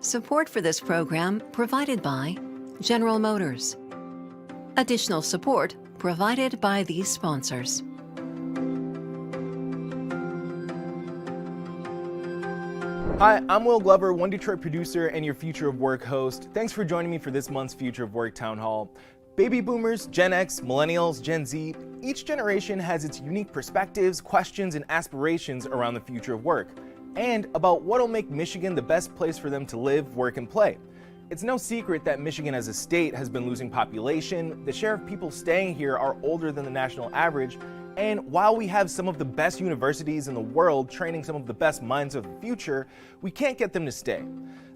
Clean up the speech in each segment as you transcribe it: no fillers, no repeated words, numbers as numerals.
Support for this program provided by General Motors. Additional support provided by these sponsors. Hi, I'm Will Glover, One Detroit producer and your Future of Work host. Thanks for joining me for this month's Future of Work Town Hall. Baby boomers, Gen X, Millennials, Gen Z, each generation has its unique perspectives, questions, and aspirations around the future of work, and about what'll make Michigan the best place for them to live, work, and play. It's no secret that Michigan as a state has been losing population, the share of people staying here are older than the national average, and while we have some of the best universities in the world training some of the best minds of the future, we can't get them to stay.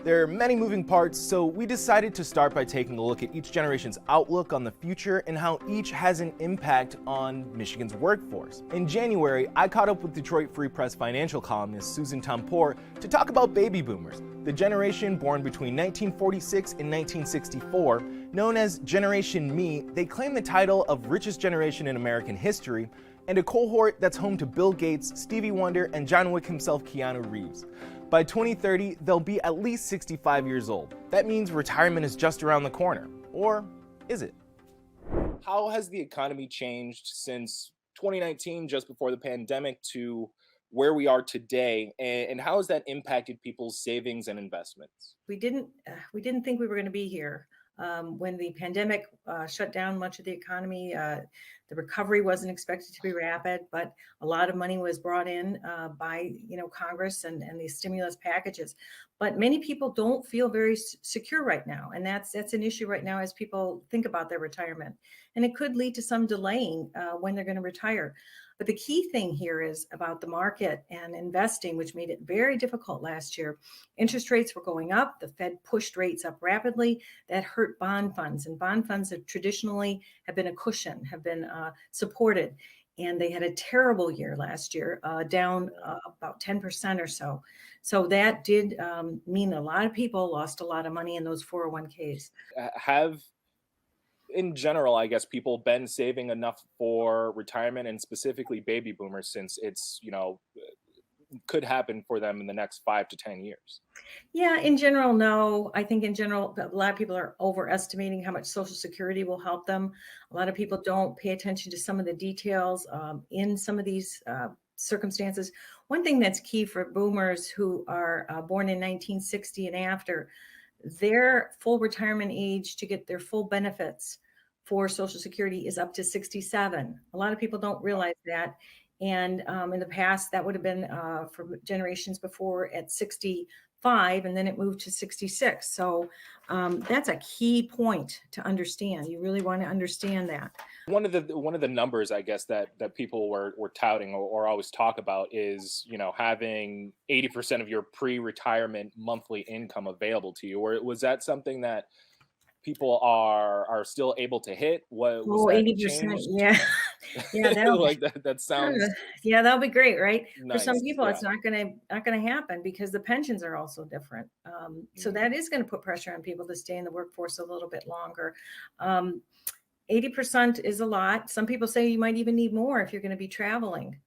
There are many moving parts, so we decided to start by taking a look at each generation's outlook on the future and how each has an impact on Michigan's workforce. In January, I caught up with Detroit Free Press financial columnist Susan Tompour to talk about baby boomers, the generation born between 1946 and 1964. Known as Generation Me, they claim the title of richest generation in American history, and a cohort that's home to Bill Gates, Stevie Wonder, and John Wick himself, Keanu Reeves. By 2030, they'll be at least 65 years old. That means retirement is just around the corner. Or is it? How has the economy changed since 2019, just before the pandemic, to where we are today? And how has that impacted people's savings and investments? We didn't think we were going to be here. When the pandemic shut down much of the economy, the recovery wasn't expected to be rapid, but a lot of money was brought in by Congress and these stimulus packages. But many people don't feel very secure right now, and that's an issue right now as people think about their retirement, and it could lead to some delaying when they're going to retire. But the key thing here is about the market and investing, which made it very difficult last year. Interest rates were going up. The Fed pushed rates up rapidly. That hurt bond funds. And bond funds have traditionally have been a cushion, have been supported. And they had a terrible year last year, down about 10% or so. So that did mean a lot of people lost a lot of money in those 401ks. In general, I guess people been saving enough for retirement, and specifically baby boomers, since it's, could happen for them in the next 5 to 10 years? Yeah, in general, no. I think in general, a lot of people are overestimating how much Social Security will help them. A lot of people don't pay attention to some of the details in some of these circumstances. One thing that's key for boomers who are born in 1960 and after, their full retirement age to get their full benefits for Social Security is up to 67. A lot of people don't realize that. And in the past, that would have been for generations before at 65, and then it moved to 66. So that's a key point to understand. You really want to understand that. One of the numbers, I guess, that people were touting or always talk about is, having 80% of your pre-retirement monthly income available to you. Or was that something that people are still able to hit? What was that 80%, changed? yeah. Yeah, Like that sounds yeah, that'll be great, right? For nice. some people, Yeah. it's not gonna happen because the pensions are also different. So that is going to put pressure on people to stay in the workforce a little bit longer. 80% is a lot. Some people say you might even need more if you're going to be traveling,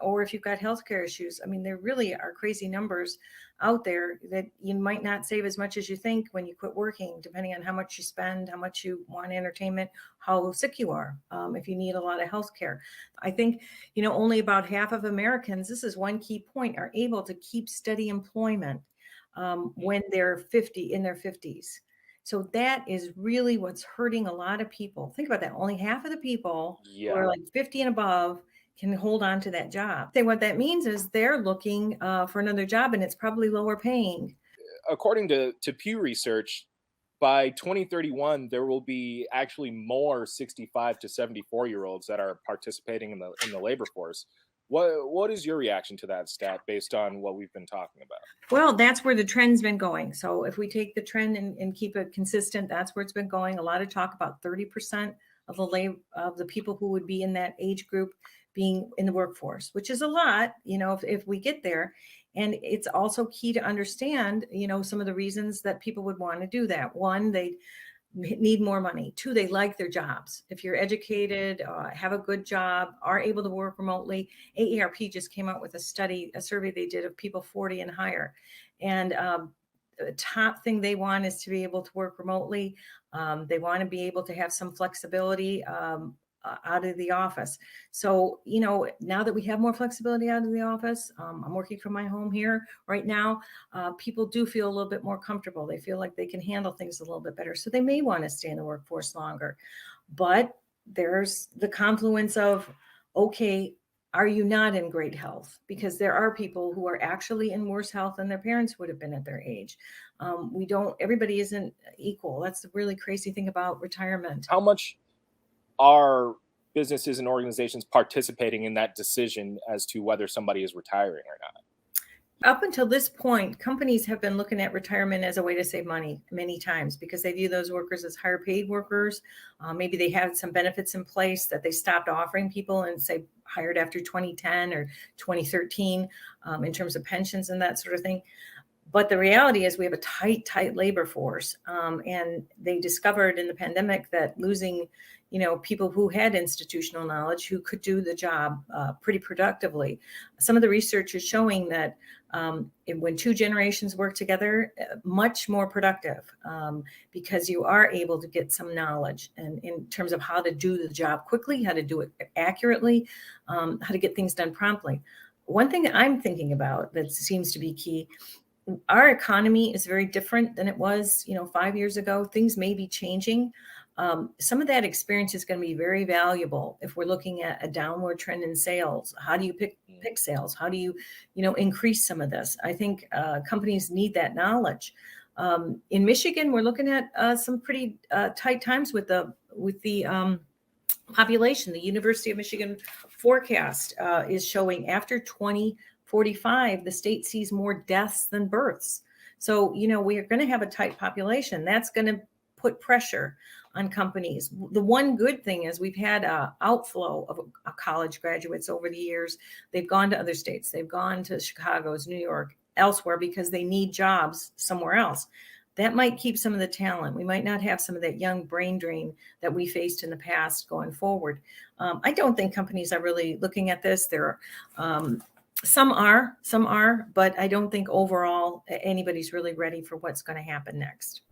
or if you've got healthcare issues. I mean, there really are crazy numbers out there that you might not save as much as you think when you quit working, depending on how much you spend, how much you want entertainment, how sick you are, if you need a lot of healthcare. I think, only about half of Americans, this is one key point, are able to keep steady employment when they're in their 50s. So that is really what's hurting a lot of people. Think about that. Only half of the people who are like 50 and above can hold on to that job. What that means is they're looking for another job, and it's probably lower paying. According to Pew Research, by 2031, there will be actually more 65 to 74-year-olds that are participating in the labor force. What is your reaction to that stat based on what we've been talking about? Well, that's where the trend's been going. So if we take the trend and keep it consistent, that's where it's been going. A lot of talk about 30% of the people who would be in that age group being in the workforce, which is a lot, if we get there. And it's also key to understand, some of the reasons that people would want to do that. One, they need more money. Two, they like their jobs. If you're educated, have a good job, are able to work remotely. AARP just came out with a survey they did of people 40 and higher. And the top thing they want is to be able to work remotely. They want to be able to have some flexibility out of the office. So, now that we have more flexibility out of the office, I'm working from my home here right now. People do feel a little bit more comfortable. They feel like they can handle things a little bit better. So they may want to stay in the workforce longer. But there's the confluence of, okay, are you not in great health? Because there are people who are actually in worse health than their parents would have been at their age. Everybody isn't equal. That's the really crazy thing about retirement. How much are businesses and organizations participating in that decision as to whether somebody is retiring or not? Up until this point, companies have been looking at retirement as a way to save money many times because they view those workers as higher paid workers. Maybe they had some benefits in place that they stopped offering people and say hired after 2010 or 2013 in terms of pensions and that sort of thing. But the reality is we have a tight labor force. And they discovered in the pandemic that losing, people who had institutional knowledge, who could do the job pretty productively. Some of the research is showing that when two generations work together, much more productive because you are able to get some knowledge and in terms of how to do the job quickly, how to do it accurately, how to get things done promptly. One thing that I'm thinking about that seems to be key, our economy is very different than it was, 5 years ago. Things may be changing. Some of that experience is going to be very valuable if we're looking at a downward trend in sales. How do you pick sales? How do you, increase some of this? I think companies need that knowledge. In Michigan, we're looking at some pretty tight times with the population. The University of Michigan forecast is showing after 2045, the state sees more deaths than births. So, we are going to have a tight population. That's going to put pressure on companies. The one good thing is we've had an outflow of college graduates over the years. They've gone to other states. They've gone to Chicago's, New York, elsewhere because they need jobs somewhere else. That might keep some of the talent. We might not have some of that young brain drain that we faced in the past going forward. I don't think companies are really looking at this. Some are, but I don't think overall anybody's really ready for what's going to happen next.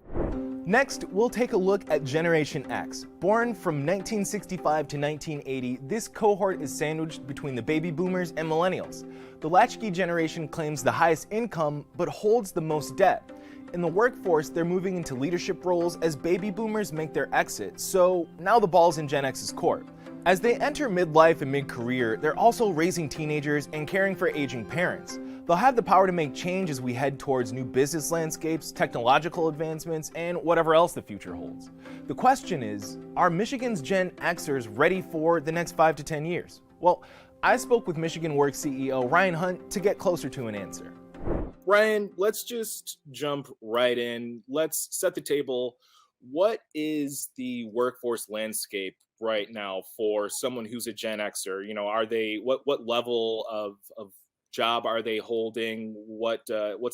Next, we'll take a look at Generation X. Born from 1965 to 1980, this cohort is sandwiched between the baby boomers and millennials. The latchkey generation claims the highest income, but holds the most debt. In the workforce, they're moving into leadership roles as baby boomers make their exit, so now the ball's in Gen X's court. As they enter midlife and mid-career, they're also raising teenagers and caring for aging parents. They'll have the power to make change as we head towards new business landscapes, technological advancements, and whatever else the future holds. The question is, are Michigan's Gen Xers ready for the next 5 to 10 years? Well, I spoke with Michigan Works CEO Ryan Hunt to get closer to an answer. Ryan, let's just jump right in. Let's set the table. What is the workforce landscape right now for someone who's a Gen Xer? Are they what level of job are they holding? What's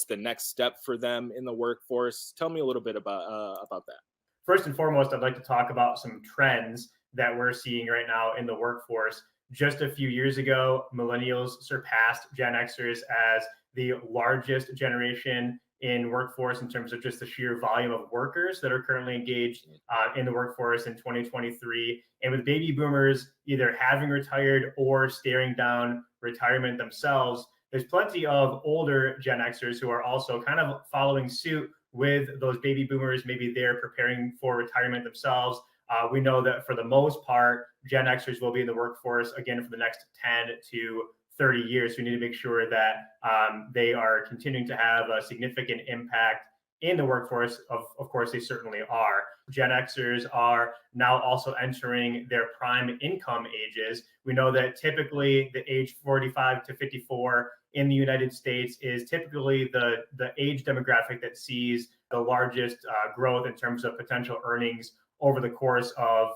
the next step for them in the workforce? Tell me a little bit about that. First and foremost, I'd like to talk about some trends that we're seeing right now in the workforce. Just a few years ago, millennials surpassed Gen Xers as the largest generation in workforce in terms of just the sheer volume of workers that are currently engaged in the workforce in 2023. And with baby boomers either having retired or staring down retirement themselves, there's plenty of older Gen Xers who are also kind of following suit with those baby boomers. Maybe they're preparing for retirement themselves. We know that for the most part, Gen Xers will be in the workforce again for the next 10 to 30 years. So we need to make sure that they are continuing to have a significant impact in the workforce. Of course, they certainly are. Gen Xers are now also entering their prime income ages. We know that typically the age 45 to 54 in the United States is typically the age demographic that sees the largest growth in terms of potential earnings over the course of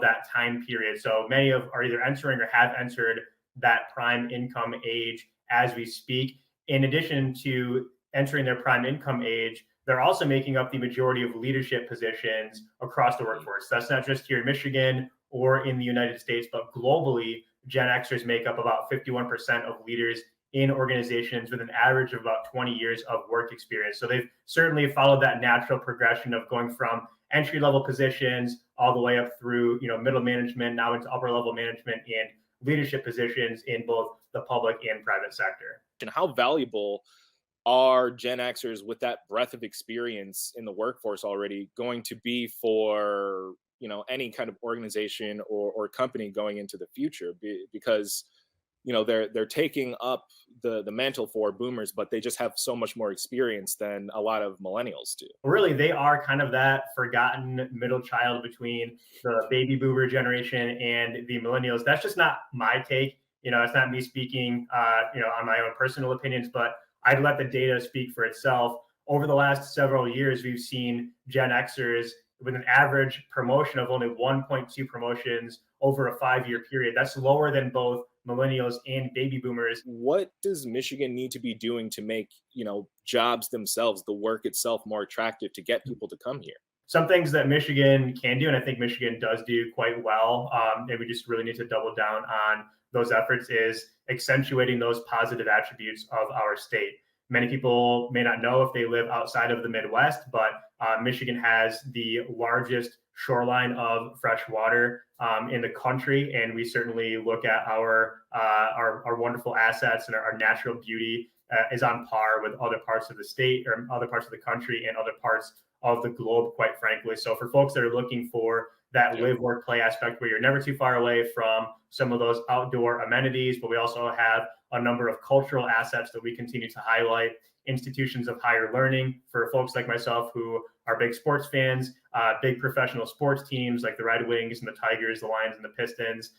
that time period. So many are either entering or have entered that prime income age as we speak. In addition to entering their prime income age, they're also making up the majority of leadership positions across the workforce. That's not just here in Michigan or in the United States, but globally, Gen Xers make up about 51% of leaders in organizations with an average of about 20 years of work experience. So they've certainly followed that natural progression of going from entry-level positions all the way up through, middle management, now into upper-level management and leadership positions in both the public and private sector. And how valuable are Gen Xers with that breadth of experience in the workforce already going to be for any kind of organization or company going into the future? Because they're taking up the mantle for boomers, but they just have so much more experience than a lot of millennials do. Really, they are kind of that forgotten middle child between the baby boomer generation and the millennials. That's just not my take. It's not me speaking on my own personal opinions, but I'd let the data speak for itself. Over the last several years, we've seen Gen Xers with an average promotion of only 1.2 promotions over a 5-year period. That's lower than both millennials and baby boomers. What does Michigan need to be doing to make, jobs themselves, the work itself, more attractive to get people to come here? Some things that Michigan can do, and I think Michigan does do quite well, and we just really need to double down on those efforts, is accentuating those positive attributes of our state. Many people may not know if they live outside of the Midwest, but Michigan has the largest shoreline of fresh water in the country, and we certainly look at our wonderful assets, and our natural beauty is on par with other parts of the state or other parts of the country and other parts of the globe, quite frankly. So for folks that are looking for that live, work, play aspect where you're never too far away from some of those outdoor amenities, but we also have a number of cultural assets that we continue to highlight, institutions of higher learning for folks like myself who are big sports fans, big professional sports teams like the Red Wings and the Tigers, the Lions and the Pistons.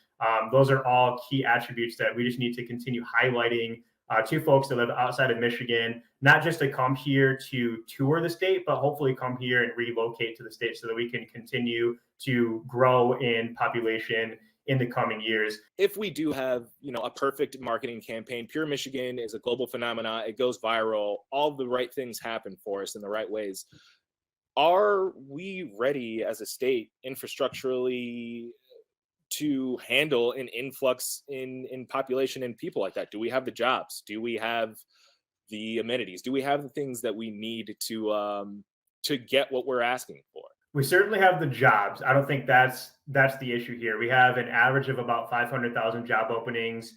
Those are all key attributes that we just need to continue highlighting to folks that live outside of Michigan, not just to come here to tour the state, but hopefully come here and relocate to the state so that we can continue to grow in population in the coming years. If we do have, a perfect marketing campaign, Pure Michigan is a global phenomenon. It goes viral. All the right things happen for us in the right ways. Are we ready as a state infrastructurally to handle an influx in population and people like that? Do we have the jobs? Do we have the amenities? Do we have the things that we need to get what we're asking for? We certainly have the jobs. I don't think that's the issue here. We have an average of about 500,000 job openings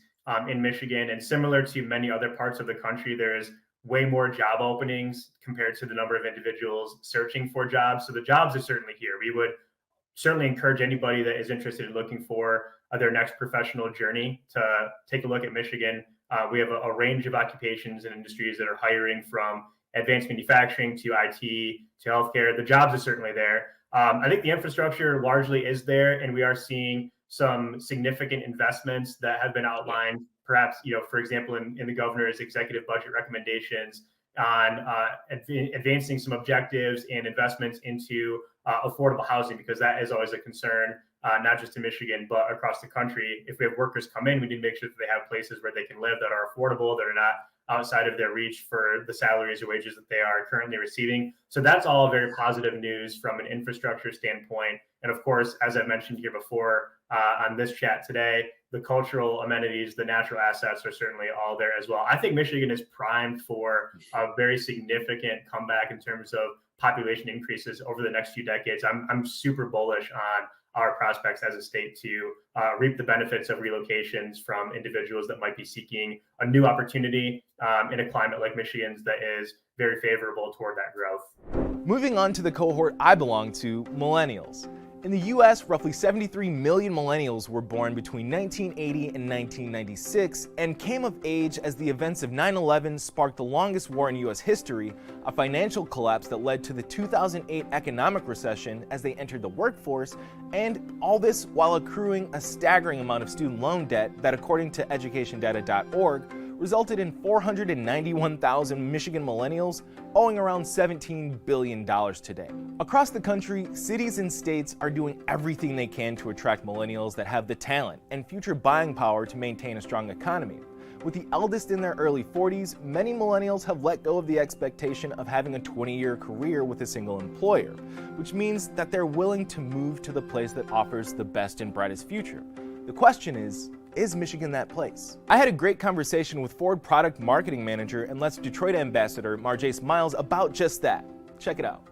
in Michigan, and similar to many other parts of the country, there is way more job openings compared to the number of individuals searching for jobs. So the jobs are certainly here. We would certainly encourage anybody that is interested in looking for their next professional journey to take a look at Michigan. We have a range of occupations and industries that are hiring, from advanced manufacturing to IT to healthcare. The jobs are certainly there. I think the infrastructure largely is there, and we are seeing some significant investments that have been outlined, perhaps, for example, in the governor's executive budget recommendations on advancing some objectives and investments into affordable housing, because that is always a concern, not just in Michigan, but across the country. If we have workers come in, we need to make sure that they have places where they can live that are affordable, that are not outside of their reach for the salaries or wages that they are currently receiving. So that's all very positive news from an infrastructure standpoint. And of course, as I mentioned here before on this chat today, the cultural amenities, the natural assets are certainly all there as well. I think Michigan is primed for a very significant comeback in terms of population increases over the next few decades. I'm super bullish on our prospects as a state to reap the benefits of relocations from individuals that might be seeking a new opportunity in a climate like Michigan's that is very favorable toward that growth. Moving on to the cohort I belong to, millennials. In the US, roughly 73 million millennials were born between 1980 and 1996 and came of age as the events of 9/11 sparked the longest war in US history, a financial collapse that led to the 2008 economic recession as they entered the workforce, and all this while accruing a staggering amount of student loan debt that, according to educationdata.org, resulted in 491,000 Michigan millennials owing around $17 billion today. Across the country, cities and states are doing everything they can to attract millennials that have the talent and future buying power to maintain a strong economy. With the eldest in their early 40s, many millennials have let go of the expectation of having a 20-year career with a single employer, which means that they're willing to move to the place that offers the best and brightest future. The question is, Is Michigan that place? I had a great conversation with Ford Product Marketing Manager and Let's Detroit Ambassador Marjace Miles about just that. Check it out.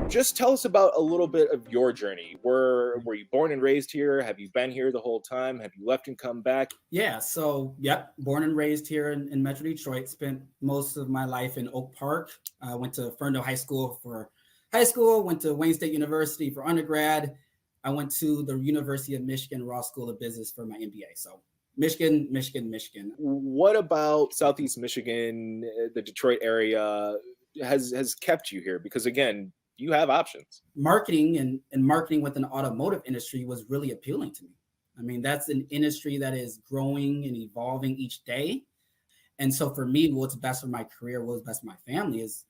Just tell us about a little bit of your journey. Were you born and raised here? Have you been here the whole time? Have you left and come back? Yeah, so yep, born and raised here in Metro Detroit. Spent most of my life in Oak Park. Went to Ferndale High School for high school, went to Wayne State University for undergrad. I went to the University of Michigan Ross School of Business for my MBA. So Michigan. What about Southeast Michigan, the Detroit area, has kept you here? Because again, you have options. Marketing and marketing within the automotive industry was really appealing to me. I mean, that's an industry that is growing and evolving each day. And so for me, what's best for my career, what's best for my family is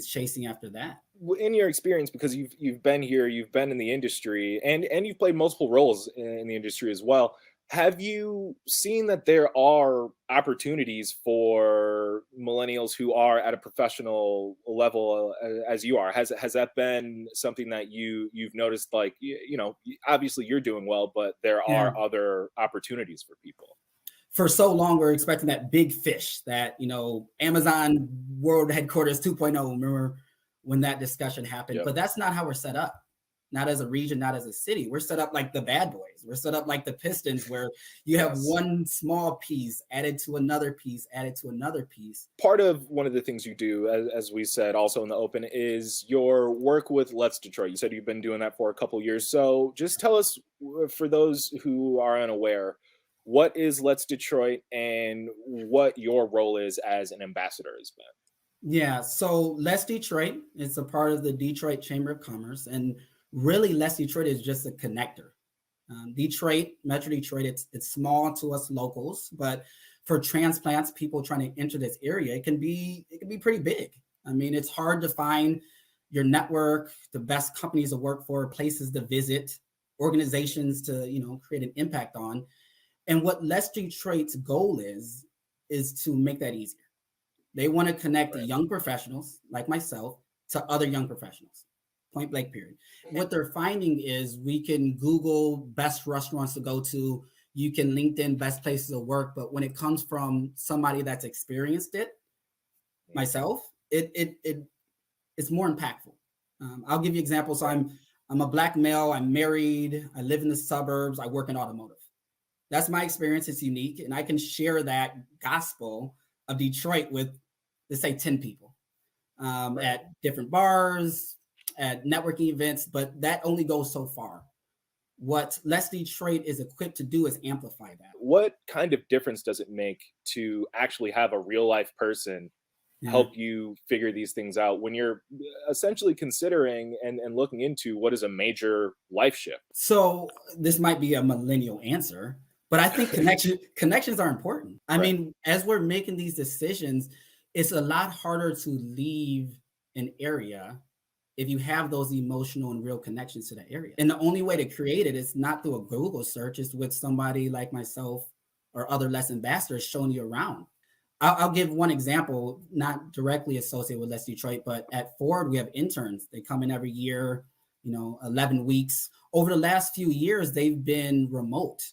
chasing after that. In your experience, because you've been here, you've been in the industry, and you've played multiple roles in the industry as well. Have you seen that there are opportunities for millennials who are at a professional level as you are? Has that been something that you've noticed? Like, obviously you're doing well, but there are other opportunities for people. For so long, we're expecting that big fish, that, Amazon World Headquarters 2.0. Remember when that discussion happened? Yep. But that's not how we're set up. Not as a region, not as a city. We're set up like the bad boys. We're set up like the Pistons, where you have one small piece added to another piece, added to another piece. Part of one of the things you do, as we said also in the open, is your work with Let's Detroit. You said you've been doing that for a couple of years. So just tell us, for those who are unaware, what is Let's Detroit and what your role is as an ambassador has been? Yeah, so Let's Detroit is a part of the Detroit Chamber of Commerce, and really, Let's Detroit is just a connector. Detroit, Metro Detroit, it's small to us locals, but for transplants, people trying to enter this area, it can be pretty big. I mean, it's hard to find your network, the best companies to work for, places to visit, organizations to create an impact on. And what Let's Detroit's goal is to make that easier. They want to connect young professionals like myself to other young professionals. Point blank, period. What they're finding is we can Google best restaurants to go to. You can LinkedIn best places to work. But when it comes from somebody that's experienced it, myself, it's more impactful. I'll give you examples. So I'm a Black male. I'm married. I live in the suburbs. I work in automotive. That's my experience. It's unique. And I can share that gospel of Detroit with, let's say, 10 people at different bars, at networking events, but that only goes so far. What Let's Detroit is equipped to do is amplify that. What kind of difference does it make to actually have a real life person help you figure these things out when you're essentially considering and looking into what is a major life shift? So this might be a millennial answer, but I think connections are important. I mean, as we're making these decisions, it's a lot harder to leave an area if you have those emotional and real connections to that area. And the only way to create it is not through a Google search, it's with somebody like myself or other Let's ambassadors showing you around. I'll give one example, not directly associated with Let's Detroit, but at Ford, we have interns. They come in every year, 11 weeks. Over the last few years, they've been remote.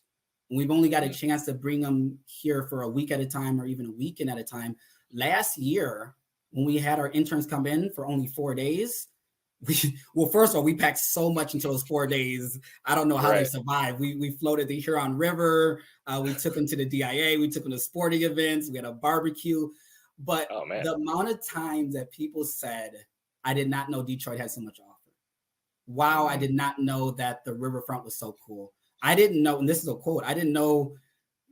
And we've only got a chance to bring them here for a week at a time or even a weekend at a time. Last year, when we had our interns come in for only 4 days, first of all, we packed so much into those 4 days. I don't know how they survived. We floated the Huron River. We took them to the DIA. We took them to sporting events. We had a barbecue. But the amount of times that people said, I did not know Detroit had so much to offer. Wow, I did not know that the riverfront was so cool. I didn't know, and this is a quote, I didn't know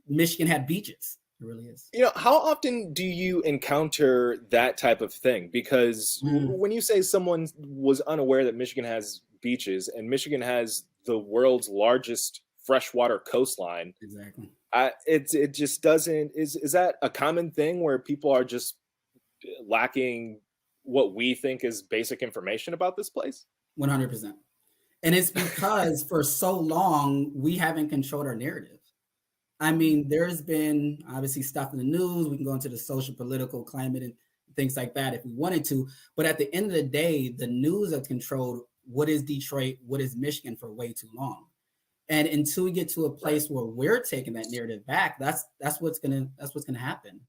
Michigan had beaches. It really is. How often do you encounter that type of thing? Because when you say someone was unaware that Michigan has beaches and Michigan has the world's largest freshwater coastline, exactly. It just doesn't. Is that a common thing where people are just lacking what we think is basic information about this place? 100%. And it's because for so long we haven't controlled our narrative. I mean, there's been obviously stuff in the news. We can go into the social, political, climate, and things like that if we wanted to. But at the end of the day, the news has controlled what is Detroit, what is Michigan for way too long. And until we get to a place where we're taking that narrative back, that's what's gonna happen.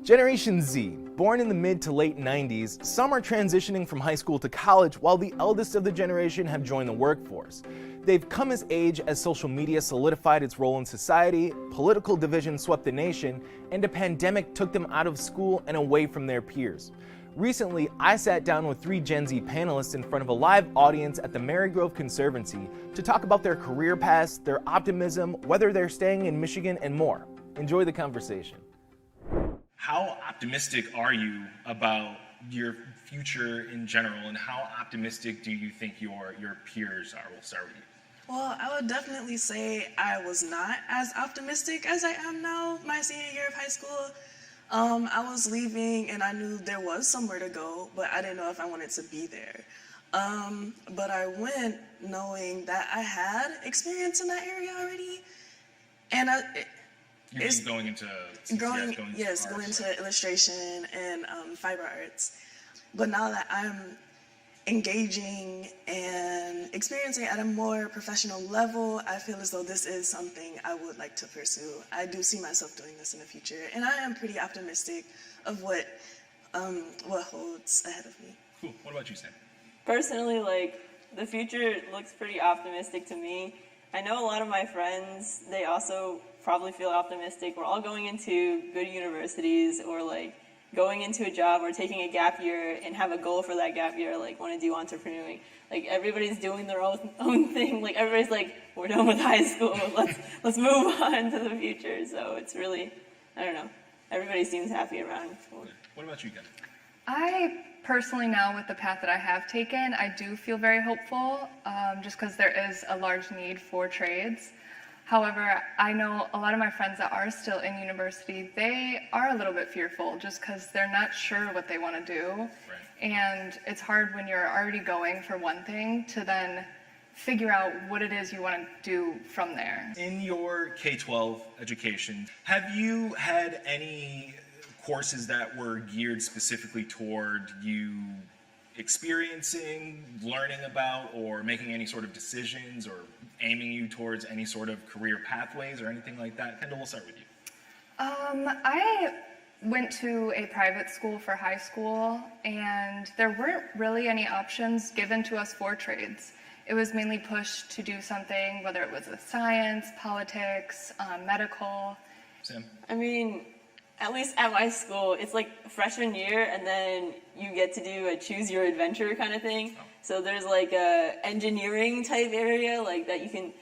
Generation Z, born in the mid to late 90s, some are transitioning from high school to college, while the eldest of the generation have joined the workforce. They've come as age as social media solidified its role in society, political division swept the nation, and a pandemic took them out of school and away from their peers. Recently, I sat down with 3 Gen Z panelists in front of a live audience at the Marygrove Conservancy to talk about their career paths, their optimism, whether they're staying in Michigan, and more. Enjoy the conversation. How optimistic are you about your future in general, and how optimistic do you think your peers are? We'll start with you. Well, I would definitely say I was not as optimistic as I am now, my senior year of high school. I was leaving and I knew there was somewhere to go, but I didn't know if I wanted to be there. But I went knowing that I had experience in that area already. And going into illustration and fiber arts. But now that I'm engaging and experiencing at a more professional level, I feel as though this is something I would like to pursue. I do see myself doing this in the future, and I am pretty optimistic of what holds ahead of me. Cool. What about you, Sam? Personally, the future looks pretty optimistic to me. I know a lot of my friends, they also probably feel optimistic. We're all going into good universities, or going into a job, or taking a gap year and have a goal for that gap year, want to do entrepreneuring. Everybody's doing their own thing. Everybody's we're done with high school. Let's move on to the future. So it's really, I don't know. Everybody seems happy around. What about you, Kevin? I personally, now with the path that I have taken, I do feel very hopeful, just because there is a large need for trades. However, I know a lot of my friends that are still in university, they are a little bit fearful just because they're not sure what they want to do. Right. And it's hard when you're already going for one thing to then figure out what it is you want to do from there. In your K-12 education, have you had any courses that were geared specifically toward you experiencing, learning about, or making any sort of decisions, or aiming you towards any sort of career pathways or anything like that? Kendall, we'll start with you. I went to a private school for high school, and there weren't really any options given to us for trades. It was mainly pushed to do something, whether it was with science, politics, medical. Sam? I mean, at least at my school, it's freshman year, and then you get to do a choose your adventure kind of thing. So there's a engineering type area that you can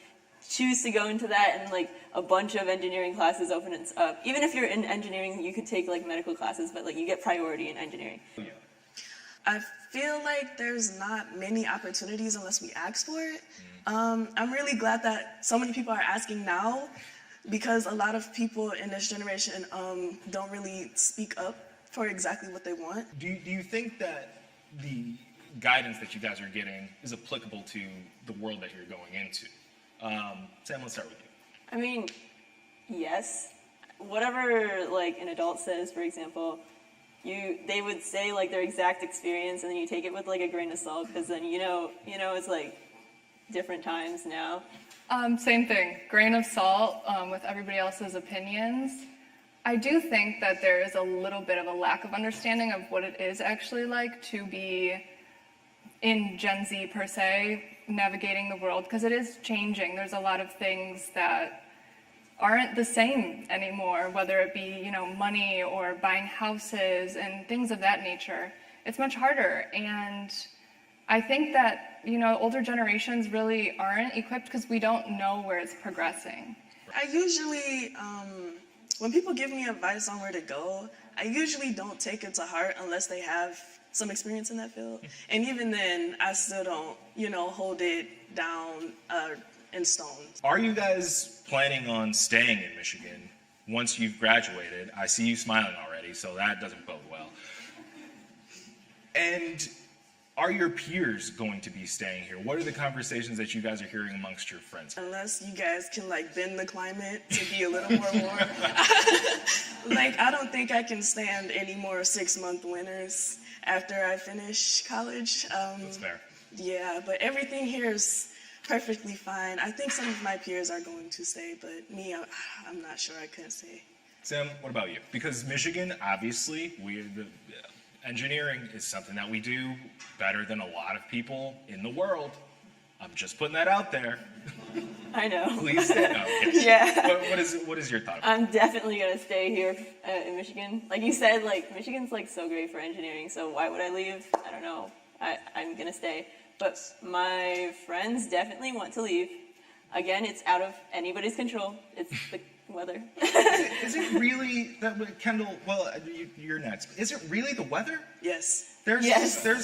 choose to go into that, and a bunch of engineering classes open up. Even if you're in engineering, you could take medical classes, but you get priority in engineering. Yeah. I feel like there's not many opportunities unless we ask for it. I'm really glad that so many people are asking now, because a lot of people in this generation don't really speak up for exactly what they want. Do you think that the guidance that you guys are getting is applicable to the world that you're going into? Sam, let's start with you. I mean, yes. Whatever an adult says, for example, they would say their exact experience, and then you take it with a grain of salt, because then it's different times now. Same thing, grain of salt with everybody else's opinions. I do think that there is a little bit of a lack of understanding of what it is actually like to be in Gen Z per se, navigating the world, because it is changing. There's a lot of things that aren't the same anymore, whether it be, money or buying houses and things of that nature. It's much harder, and I think that, older generations really aren't equipped because we don't know where it's progressing. I usually, when people give me advice on where to go, I usually don't take it to heart unless they have some experience in that field. And even then, I still don't, hold it down in stone. Are you guys planning on staying in Michigan once you've graduated? I see you smiling already, so that doesn't bode well. And are your peers going to be staying here? What are the conversations that you guys are hearing amongst your friends? Unless you guys can bend the climate to be a little more warm. I don't think I can stand any more 6-month winters after I finish college. That's fair. Yeah, but everything here is perfectly fine. I think some of my peers are going to stay, but me, I'm not sure. I couldn't say. Sam, what about you? Because Michigan, obviously, engineering is something that we do better than a lot of people in the world. I'm just putting that out there. I know. Please stay. No, Yeah. What is your thought? I'm definitely gonna stay here in Michigan. Like you said, like Michigan's like so great for engineering. So why would I leave? I don't know. I'm gonna stay. But my friends definitely want to leave. Again, it's out of anybody's control. It's the weather. Is it really that, Kendall? Well, you're next. Is it really the weather? Yes. There's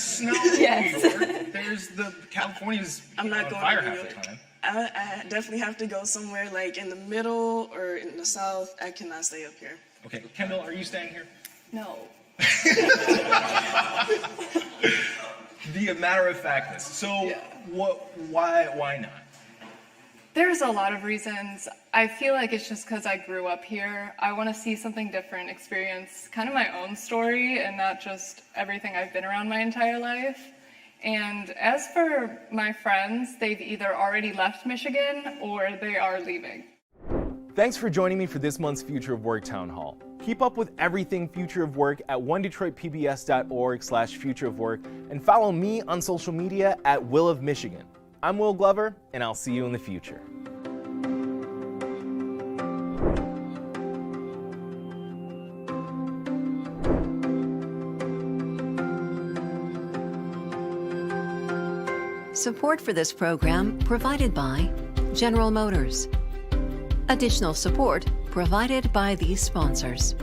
snow Yes. in New York. There's the California's I'm not on going fire to New half the York. time. I definitely have to go somewhere like in the middle or in the south. I cannot stay up here. Okay, Kendall, are you staying here? No. The matter of factness. So Yeah. why not? There's a lot of reasons. I feel like it's just because I grew up here. I want to see something different, experience kind of my own story and not just everything I've been around my entire life. And as for my friends, they've either already left Michigan or they are leaving. Thanks for joining me for this month's Future of Work Town Hall. Keep up with everything Future of Work at onedetroitpbs.org/Future of Work and follow me on social media at Will of Michigan. I'm Will Glover, and I'll see you in the future. Support for this program provided by General Motors. Additional support provided by these sponsors.